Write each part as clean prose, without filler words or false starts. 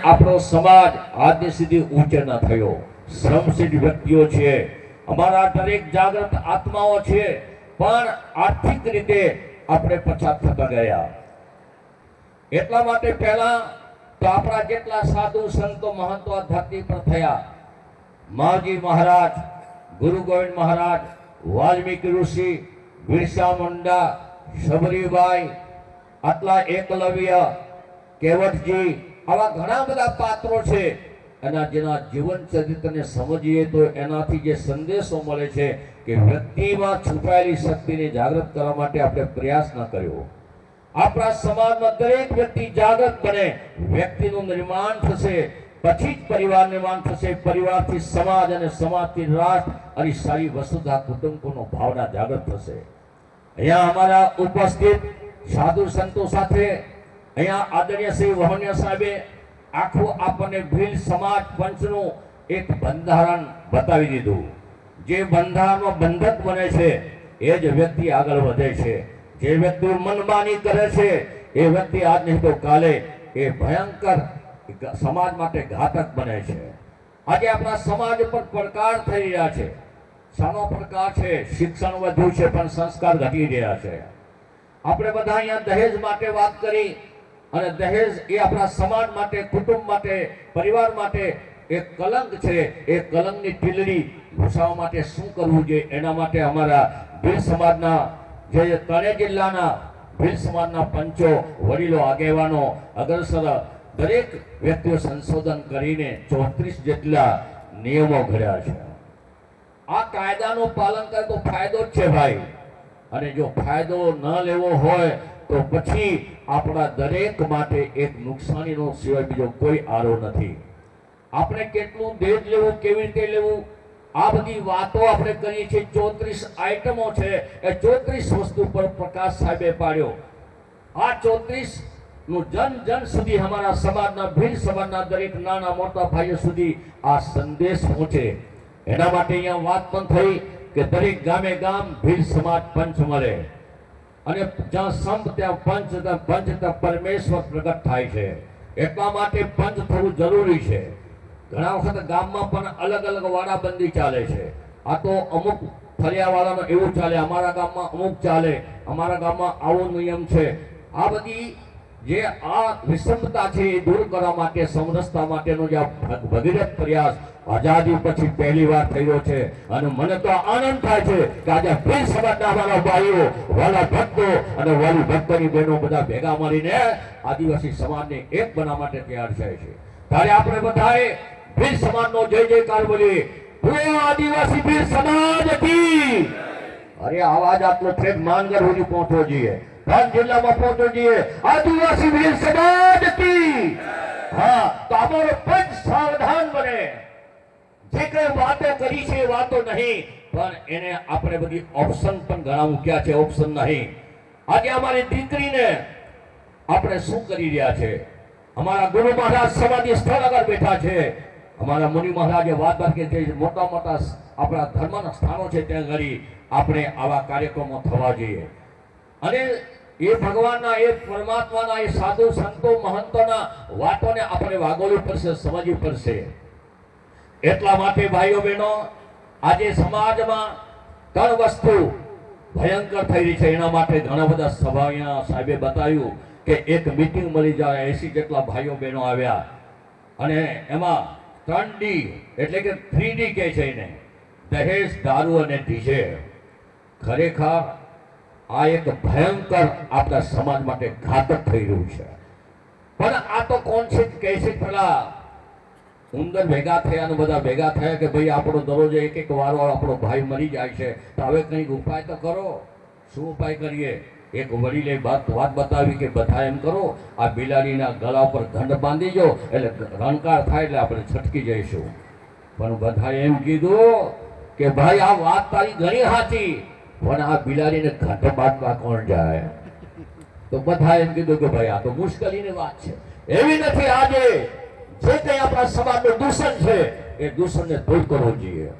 આપણો સમાજ આજની સુધી ઊંચે ન થયો. શ્રમશીલ વ્યક્તિઓ છે, અમારા દરેક જાગૃત આત્માઓ છે, પણ આર્થિક રીતે આપણે પછાત થતા ગયા. એટલા માટે પહેલા તો આપણા જેટલા સાધુ સંતો મહંતો આ ધરતી પર થયા, માવજી મહારાજ, ગુરુ ગોવિંદ મહારાજ, વાલ્મીકી ઋષિ, બિરસા મુંડા, સબરીબાઈ, આટલા એકલવ્ય, કેવટજી, આવા ઘણા બધા પાત્રો છે. એના જેના જીવન ચરિત્રને સમજીએ તો એનાથી જે સંદેશો મળે છે કે વ્યક્તિમાં છુપાયેલી શક્તિને જાગૃત કરવા માટે આપણે પ્રયાસ ન કર્યો. આપણા સમાજમાં દરેક વ્યક્તિ જાગૃત બને, વ્યક્તિનું નિર્માણ થશે, પછી જ પરિવાર નિર્માણ થશે. પરિવારથી સમાજ અને સમાજથી રાષ્ટ્ર અને સારી વસુધા કુટુંબનો ભાવના જાગૃત થશે. અહીંયા અમારા ઉપસ્થિત સાધુ સંતો સાથે અહીંયા આદરણીય શ્રી વહોનિયા સાહેબે આખું આપણને ભીલ સમાજ પંચનું એક બંધારણ બતાવી દીધું. જે બંધારણમાં બંધક બને છે એ જ વ્યક્તિ આગળ વધે છે. જે વ્યક્તિ મનમાની કરે છે એ વ્યક્તિ આજ નહીં તો કાલે એ ભયંકર સમાજ માટે ઘાતક બને છે. આજે આપણા સમાજ ઉપર પડકાર થઈ રહ્યા છે. શાનો પડકાર છે? શિક્ષણ વધ્યું છે પણ સંસ્કાર ઘટી રહ્યા છે. આપણે બધા અહીંયા દહેજ માટે વાત કરી, અને દહેજ એ આપણા સમાજ માટે, કુટુંબ માટે, પરિવાર માટે એક કલંક છે. એ કલંકની ટીલડી ભૂસાવવા માટે શું કરવું જોઈએ એના માટે અમારા ભીલ સમાજના જે ત્રણેય જિલ્લાના ભીલ સમાજના પંચો, વડીલો, આગેવાનો, અગ્રસર દરેક વ્યક્તિઓ સંશોધન કરીને 34 જેટલા નિયમો ઘડ્યા છે. આ કાયદાનું પાલન કરે તો ફાયદો જ છે ભાઈ. અને જો ફાયદો ન લેવો હોય તો પછી આપણા દરેક માટે એક નુકસાનીનો સિવાય બીજો કોઈ આરો નથી. આપણે કેટલું દેજ લેવું, કેવી રીતે લેવું, આ બધી વાતો આપણે કરીએ છીએ. 34 આઈટમો છે. એ 34 વસ્તુ પર પ્રકાશ સાહેબે પાડ્યો. આ 34 નું જન જન સુધી, અમારા સમાજના, ભીલ સમાજના દરેક નાના મોટા ભાઈઓ સુધી આ સંદેશ પહોંચે. એના માટે અહીંયા વાત પણ થઈ કે દરેક ગામે ગામ ભીલ સમાજ પંચ મળે, અને જ્યાં સંપ ત્યાં પંચ, ત્યાં પંચ ત્યાં પરમેશ્વર પ્રગટ થાય છે. એટલા માટે પંચ થવું જરૂરી છે. ઘણા વખત ગામમાં પણ અલગ અલગ વાડાબંધી ચાલે છે. આ તો અમુક ફળિયાવાળાનું એવું ચાલે, અમારા ગામમાં અમુક ચાલે, અમારા ગામમાં આવો નિયમ છે. આ બધી જે આ વિષમતા છે એ દૂર કરવા માટે, સમરસતા માટેનો જે ભગીરથ પ્રયાસ આઝાદી પછી પહેલી વાર થયો છે. અને મને તો આનંદ થાય છે કે આજે ભીલ સમાજના અમારા ભાઈઓ, વાલા ભક્તો અને વાલી ભક્તોની બહેનો બધા ભેગા મળીને આદિવાસી સમાજને એક બનાવવા માટે તૈયાર થાય છે. ત્યારે આપણે બધાએ ભીલ સમાજનો જય જયકાર બોલીએ. પૂરો આદિવાસી ભીલ સમાજ કી. અરે આવાજ આટલો ઠેક માનગર સુધી પહોંચવો જોઈએ, ત્રણ જિલ્લામાં પહોંચવો જોઈએ. આદિવાસી ભીલ સમાજ કી. હા, તો અમારો પંચ સાવધાન બને. જે કઈ વાતો કરી છે એ વાતો નહીં, પણ એને આપણે બધી ઓપ્શન પણ ઘણા મૂક્યા છે. ઓપ્શન નહીં. આજે અમારી દીકરીને આપણે શું કરી રહ્યા છે? અમારા ગુરુ મહારાજ સમાધિ સ્થળ આગળ બેઠા છે. અમારા મુનિ મહારાજે વાત કરી કે જે મોટા મોટા આપણા ધર્મના સ્થાનો છે ત્યાં ઘડી આપણે આવા કાર્યક્રમો થવા જોઈએ. અને એ ભગવાનના, એ પરમાત્માના, એ સાધુ સંતો મહંતોના વાતોને આપણે વાગોવી પડશે, સમજવી પડશે. એટલા માટે ભાઈઓ બહેનો, આજે સમાજમાં ત્રણ વસ્તુ ભયંકર થઈ રહી છે. એના માટે ઘણા બધા સભા અહીંયા સાહેબે બતાવ્યું કે એક મીટિંગ મળી જાય, 80 જેટલા ભાઈઓ બહેનો આવ્યા, અને એમાં 3D એટલે કે 3D કહે છે એને, દહેજ, દારૂ અને ડીજે. ખરેખર આ એક ભયંકર આપણા સમાજ માટે ઘાતક થઈ રહ્યું છે. પણ આ તો કોણ છે કહે છે? પેલા ઉંદર ભેગા થયા અને બધા ભેગા થયા કે ભાઈ આપણો દરરોજ એક એક વારો આપણો ભાઈ મરી જાય છે, તો હવે કંઈક ઉપાય તો કરો. શું ઉપાય કરીએ? એક વડીલે વાત બતાવી કે બધા એમ કરો, આ બિલાડીના ગળા પર ગંઢ બાંધી જો, એટલે રણકાર થાય એટલે આપણે છટકી જઈશું. પણ બધાએ એમ કીધું કે ભાઈ આ વાત તારી ઘણી સાચી, પણ આ બિલાડીને ગંઢ બાંધવા કોણ જાય? તો બધા એમ કીધું કે ભાઈ આ તો મુશ્કેલીની વાત છે. એવી નથી. આજે જે કંઈ આપણા સમાજનું દૂષણ છે એ દૂષણને દૂર કરવું જોઈએ.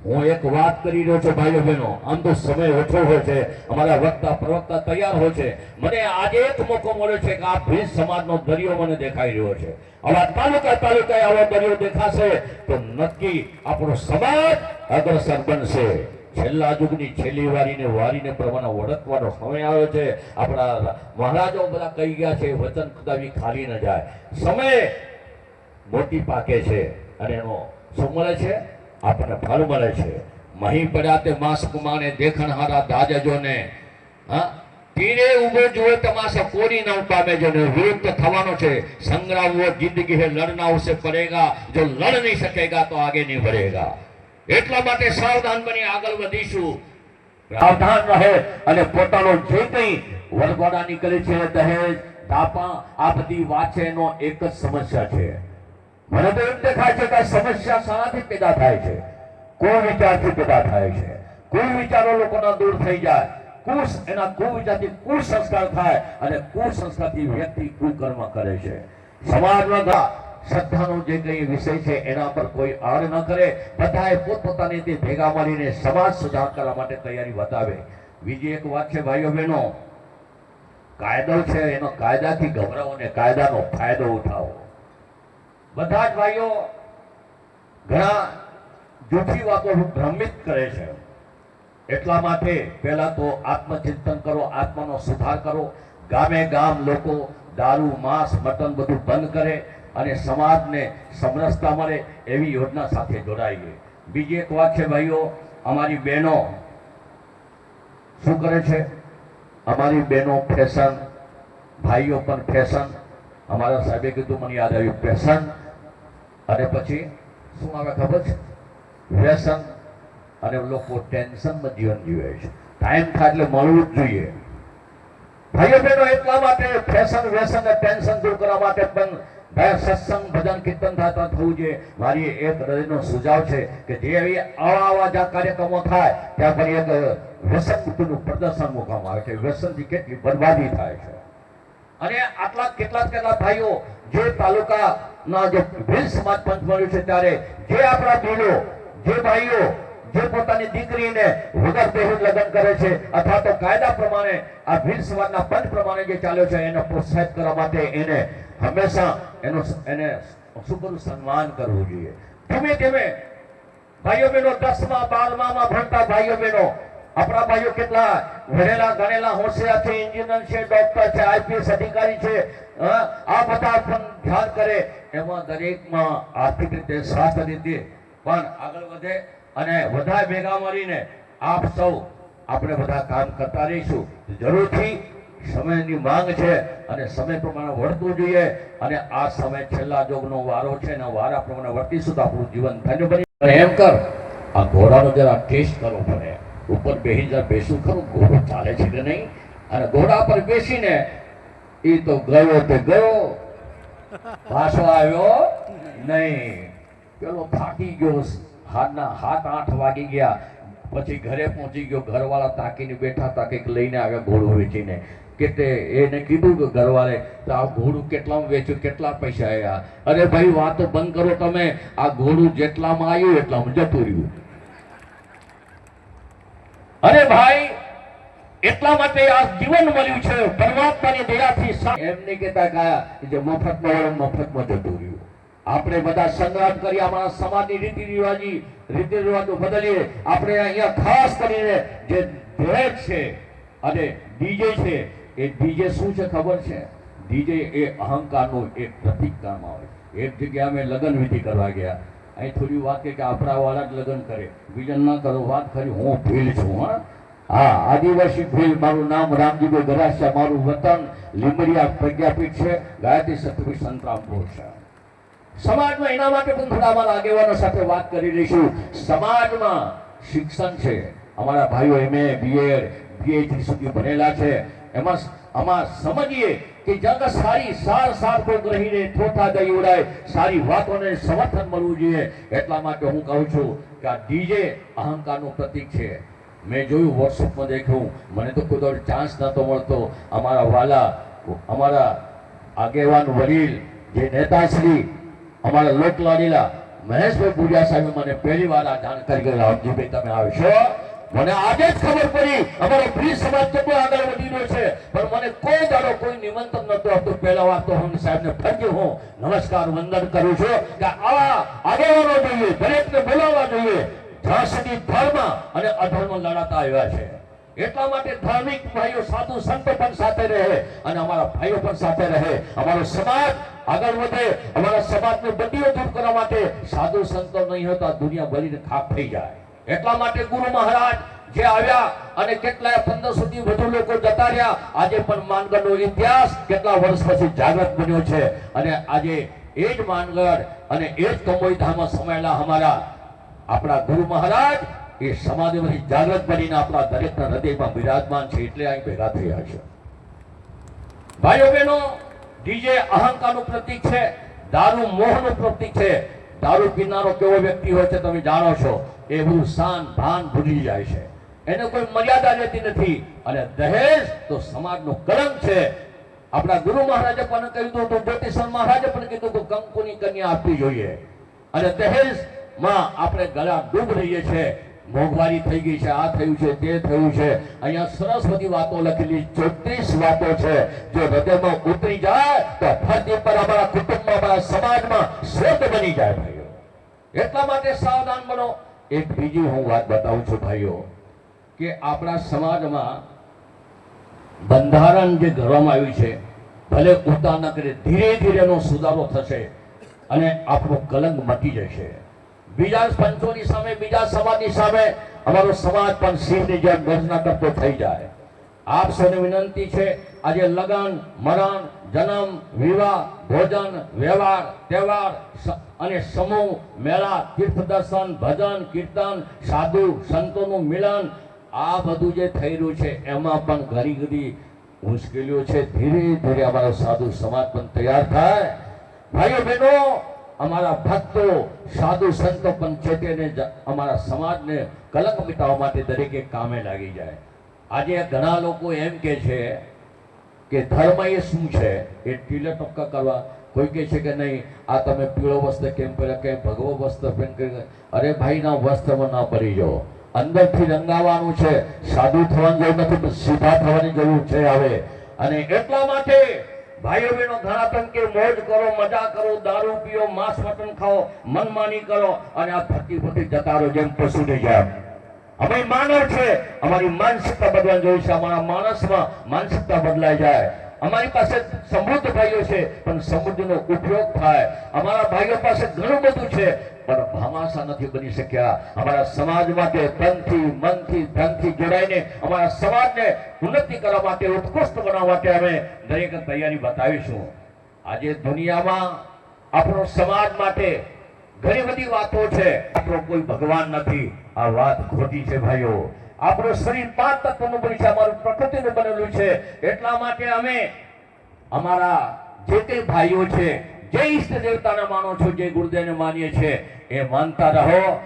હું એક વાત કરી રહ્યો છું ભાઈઓ બહેનો, આમ તો સમય ઓછો હોય છે, અમારા વક્તા પ્રવક્તા તૈયાર હોય છે. મને આજે એક મોકો મળ્યો છે કે આ ભીલ સમાજનો દરિયો મને દેખાઈ રહ્યો છે. આવા તાલુકાએ આવો દરિયો દેખાશે તો નક્કી આપણો સમાજ અગ્રસર બનશે. છેલ્લા યુગની છેલ્લી વારીને પ્રમાણે ઓળખવાનો સમય આવ્યો છે. આપણા મહારાજો બધા કહી ગયા છે, વચન કદાવી ખાલી ન જાય. સમય મોટી પાકે છે અને એનો શું મળે છે? આપણને ફળ મળે છે. મહી પડ્યા તે માસ કુમાને દેખણ હારા દાજજોને, હા તીરે ઉભો જોવે તમાશા કોરી ન પામે જો ને વિરુદ્ધ થવાનો છે. સંગ્રામ वो जिंदगी है लड़ना उसे पड़ेगा, जो लड़ नहीं सकेगा तो आगे नहीं बढ़ेगा. એટલા માટે સાવધાન બની આગળ વધીશું. સાવધાન રહે અને પોતાનો જે કંઈ વરઘોડા નીકળે છે, દહેજ દાપા, આ બધી વાત છે એનો એક જ સમસ્યા છે. મને તો એમ દેખાય છે કે સમસ્યા શાનાથી પેદા થાય છે? કુવિચારથી પેદા થાય છે. કુવિચારો લોકોના દૂર થઈ જાય, એના કુવિચારથી કુસંસ્કાર થાય અને કુસંસ્કારથી વ્યક્તિ કુકર્મ કરે છે. સમાજમાં શ્રદ્ધાનો જે કઈ વિષય છે એના પર કોઈ આડ ન કરે, બધાએ પોતપોતાની રીતે ભેગા મળીને સમાજ સુધાર કરવા માટે તૈયારી બતાવે. બીજી એક વાત છે ભાઈઓ બહેનો, કાયદો છે એનો કાયદાથી ગભરાવો અને કાયદાનો ફાયદો ઉઠાવો. બધા જ ભાઈઓ ઘણા જૂઠી વાતો ભ્રમિત કરે છે. એટલા માટે પહેલા તો આત્મચિંતન કરો, આત્માનો સુધાર કરો. ગામે ગામ લોકો દારૂ, માંસ, મટન બધું બંધ કરે અને સમાજને સમરસતા મળે એવી યોજના સાથે જોડાઈએ. બીજી એક વાત છે ભાઈઓ, અમારી બહેનો શું કરે છે? અમારી બહેનો ફેશન, ભાઈઓ પણ ફેશન. અમારા સાહેબે કીધું, મને યાદ આવ્યું, ફેશન અને પછી શું આવે ખબર છે? વ્યસન. અને લોકો ટેન્શનમાં જીવન જીવે છે. ટાઈમ થાય એટલે મળવું જ જોઈએ ભાઈઓ બહેનો. એટલા માટે ફેશન, વ્યસન અને ટેન્શન દૂર કરવા માટે પણ સત્સંગ, ભજન, કીર્તન થતા થવું જોઈએ. મારી એક હૃદયનો સુઝાવ છે કે જે આવા જ્યાં કાર્યક્રમો થાય ત્યાં પણ એક વ્યસન મુક્તિનું પ્રદર્શન મૂકવામાં આવે છે. વ્યસનથી કેટલી બરબાદી થાય છે. અને આટલા કેટલા ભાઈઓ જે તાલુકાના જે ભીલ સમાજ પંચ મળ્યું છે ત્યારે જે આપણા ભીલો, જે ભાઈઓ જે પોતાની દીકરીને વગર દહેજ લગ્ન કરે છે અથવા તો કાયદા પ્રમાણે આ ભીલ સમાજના પંચ પ્રમાણે જે ચાલ્યો છે એને પ્રોત્સાહિત કરવા માટે એને હંમેશા એને શું કરવું? સન્માન કરવું જોઈએ. ધીમે ભાઈઓ બહેનો, 10મા 12મા ભણતા ભાઈઓ બહેનો, આપણા ભાઈઓ કેટલા ભણેલા ગણેલા હોશિયાર છે, એન્જિનિયર છે, ડોક્ટર છે, આઈપીએસ અધિકારી છે, આ બધા પણ ધ્યાન કરે. એમાં દરેકમાં આર્થિક રીતે, સ્વાસ્થ્ય રીતે પણ આગળ વધે અને બધા ભેગા મળીને આપ સૌ આપણે બધા કામ કરતા રહીશું. જરૂરથી સમયની માંગ છે અને સમય પ્રમાણે વળતું જોઈએ અને આ સમય છેલ્લા જોગનો વારો છે અને વારા પ્રમાણે વર્તીશું તો આપણું જીવન ધન્ય બની. એમ કર, આ ઘોડાનો જરા ટેસ્ટ કરવો પડે. ઉપર બેસું ખરું, ઘોડો ચાલે છે કે નહીં? અને ઘોડા પર બેસીને એ તો ગયો તે ગયો, પાછો આવ્યો નહીં. પેલો થાકી ગયો, 7-8 વાગી ગયા, પછી ઘરે પહોંચી ગયો. ઘરવાળા તાકીને બેઠા હતા, કંઈક લઈને આવ્યા ઘોડું વેચીને. એને કીધું કે ઘરવાળે, તો આ ઘોડું કેટલામાં વેચ્યું, કેટલા પૈસા આવ્યા? અરે ભાઈ વાતો બંધ કરો તમે, આ ઘોડું જેટલામાં આવ્યું એટલામાં જતું રહ્યું. અરે ભાઈ એટલા માટે આ જીવન મળ્યું છે પરમાત્માની દયાથી. એમ નહીં કહેતા કે જે મફતમાં જતું રહ્યું. આપણે બધા સંગ્રામ કરી આપણા સમાજની રીતિ રિવાજો બદલીએ. આપણે અહીંયા ખાસ કરીને જે દહેજ છે અને ડીજે છે, એ ડીજે શું છે ખબર છે? ડીજે એ અહંકારનું એક પ્રતીક કામ આવે. એક જગ્યાએ અમે લગ્ન વિધિ કરવા ગયા. અહીં થોડી વાત કે આપણા વાળા જ લગ્ન કરે, બીજા ના કરો. વાત કરી, હું ભીલ છું. હા, આદિવાસી ભીલ. મારું નામ રામજીભાઈ ગરાસિયા, મારું વતન લીમડિયા પ્રજ્ઞાપીઠ છે, ગાયત્રી સત્યપીઠ સંતરામપુર છે. સમાજમાં એના માટે પણ થોડા અમારા આગેવાનો સાથે વાત કરી લઈશું. સમાજમાં શિક્ષણ છે, અમારા ભાઈઓ MA, BEd, PhD સુધી ભણેલા છે. એમાં આમાં સમજીએ કે જગ સારી સાર કોઈ રહીને થોથા દઈ ઉડાય, સારી વાતોને સમર્થન મળવું જોઈએ. એટલા માટે હું કહું છું કે આ ડીજે અહંકારનું પ્રતીક છે. મેં જોયું, વોટ્સઅપમાં દેખ્યું, મને તો કોઈ ચાન્સ નહોતો મળતો. અમારા વાલા, અમારા આગેવાન વડીલ, જે નેતાશ્રી, અમારા લોકલાડીલા મહેશભાઈ ભુડિયા સાહેબે મને પહેલી વાર આ જાણકારી કરી, રામજીભાઈ તમે આવશો, મને આજે જ ખબર પડી અમારો બ્રિજ સમાજ કેટલો આગળ વધી રહ્યો છે, પણ મને કોઈ દાડો કોઈ નિમંત્રણ નતું આપતું. પહેલા વાર તો હું સાહેબને ફરજી હું નમસ્કાર વંદન કરું છું કે આવા આગેવાનો જોઈએ, દરેકને બોલાવવા જોઈએ, જ્યાં સુધી ધર્મ અને અધર્મ લડાતા આવ્યા છે. એટલા માટે ધાર્મિક ભાઈઓ સાધુ સંતો પણ સાથે રહે અને અમારા ભાઈઓ પણ સાથે રહે, અમારો સમાજ આગળ વધે. અમારા સમાજની બંધીઓ દૂર કરવા માટે સાધુ સંતો નહીં હોતા દુનિયા બળીને ખાક થઈ જાય. એટલા માટે ગુરુ મહારાજ જે આવ્યા અને કેટલાય 1500 થી વધુ લોકો જતા રહ્યા. આજે પણ માનગઢનો ઇતિહાસ કેટલા વર્ષ પછી જાગૃત બન્યો છે અને આજે એ જ માનગઢ અને એ જ કંબોઈ ધામમાં સમાયેલા અમારા આપણા ગુરુ મહારાજ એ સમાધિમાંથી જાગૃત બનીને આપણા દરેકના હૃદયમાં બિરાજમાન છે, એટલે અહીં ભેગા થયા છે. ભાઈઓ બહેનો, ડીજે અહંકારનું પ્રતીક છે, દારૂ મોહનું પ્રતીક છે. દારૂ પીનારો કેવો વ્યક્તિ હોય છે તમે જાણો છો, એ બધું શાન ભાન ભૂલી જાય છે, એને કોઈ મર્યાદા રહેતી નથી. અને દહેજ તો સમાજનું કલંક છે. આપણા ગુરુ મહારાજે પણ કહ્યું હતું, જ્યોતિષ મહારાજે પણ કીધું હતું, કંકુની કન્યા આપવી જોઈએ. અને દહેજમાં આપણે ગળા ડૂબ રહીએ છીએ. મોંઘવારી થઈ ગઈ છે, આ થયું છે, તે થયું છે. અહીંયા સરસ બધી વાતો લખેલી, 34 વાતો છે. જો હૃદયમાં ઉતરી જાય તો ફરતી પર અમારા કુટુંબમાં, અમારા સમાજમાં શ્રેષ્ઠ બની જાય ભાઈઓ. એટલા માટે સાવધાન બનો. એક બીજી હું વાત બતાવું છું ભાઈઓ, કે આપણા સમાજમાં બંધારણ જે ઘડવામાં આવ્યું છે, ભલે ઉતાર ન કરે, ધીરે ધીરે એનો સુધારો થશે અને આપણો કલંક મટી જશે. બીજા પંચોની સામે, બીજા સમાજની સામે અમારો સમાજ પણ સિંહની જેમ ગર્જના કરતો થઈ જાય. આપ સૌને વિનંતી છે, આજે લગ્ન, મરણ, જન્મ, વિવાહ, ભોજન, વ્યવહાર, તહેવાર અને સમૂહ મેળા, તીર્થ દર્શન, ભજન, કીર્તન, સાધુ સંતોનું મિલન, આ બધું જે થઈ રહ્યું છે એમાં પણ ઘણી બધી મુશ્કેલીઓ છે. ધીરે ધીરે અમારો સાધુ સમાજ પણ તૈયાર થાય. ભાઈઓ બહેનો, અમારા ભક્તો સાધુ સંતો પણ ચેતેને અમારા સમાજને કલંક મિટાવવા માટે દરેકે કામે લાગી જાય. આજે ઘણા લોકો એમ કે છે કે ધર્મ એ શું છે, એ ટીલે ટપકા કરવા. કોઈ કહે છે કે નહીં, આ તમે પીળો વસ્ત્ર કેમ પહેર્યા, કે ભગવો વસ્ત્ર પહેન કરી. અરે ભાઈના વસ્ત્રમાં ના પડી જાઓ, અંદરથી રંગાવાનું છે. સાધુ થવાની જરૂર નથી, પણ સીધા થવાની જરૂર છે હવે. અને એટલા માટે ભાઈઓ બહેનો, ઘણા તમ કે મોજ કરો, મજા કરો, દારૂ પીઓ, માંસ મટન ખાઓ, મનમાની કરો અને આ ફરતી ફરતી જતા રહો જેમ પશુની જેમ. અમે માનવ છે, અમારી માનસિકતા બદલવાની જરૂર છે. અમારા માણસમાં માનસિકતા બદલાઈ જાય. અમારી પાસે સમૃદ્ધ ભાઈઓ છે, પણ સમૃદ્ધિનો ઉપયોગ થાય. અમારા ભાઈઓ પાસે ઘણું બધું છે, પણ ભામાશા નથી બની શક્યા. અમારા સમાજ માટે તનથી, મનથી, ધનથી જોડાઈને અમારા સમાજને ઉન્નતિ કરવા માટે, ઉત્કૃષ્ટ બનાવવા માટે અમે દરેક તૈયારી બતાવીશું. આજે દુનિયામાં આપણો સમાજ માટે ઘણી બધી વાતો છે. આપણો કોઈ ભગવાન નથી, આ વાત ખોટી છે ભાઈઓ. આપણું શરીર 5 તત્વનું બન્યું છે, અમારું પ્રકૃતિનું બનેલું છે. એટલા માટે અમે અમારા જે કઈ ભાઈઓ છે, જે ઈષ્ટ દેવતાને માનો છો, જે ગુરુદેવને માનીએ છીએ, એ માનતા રહો.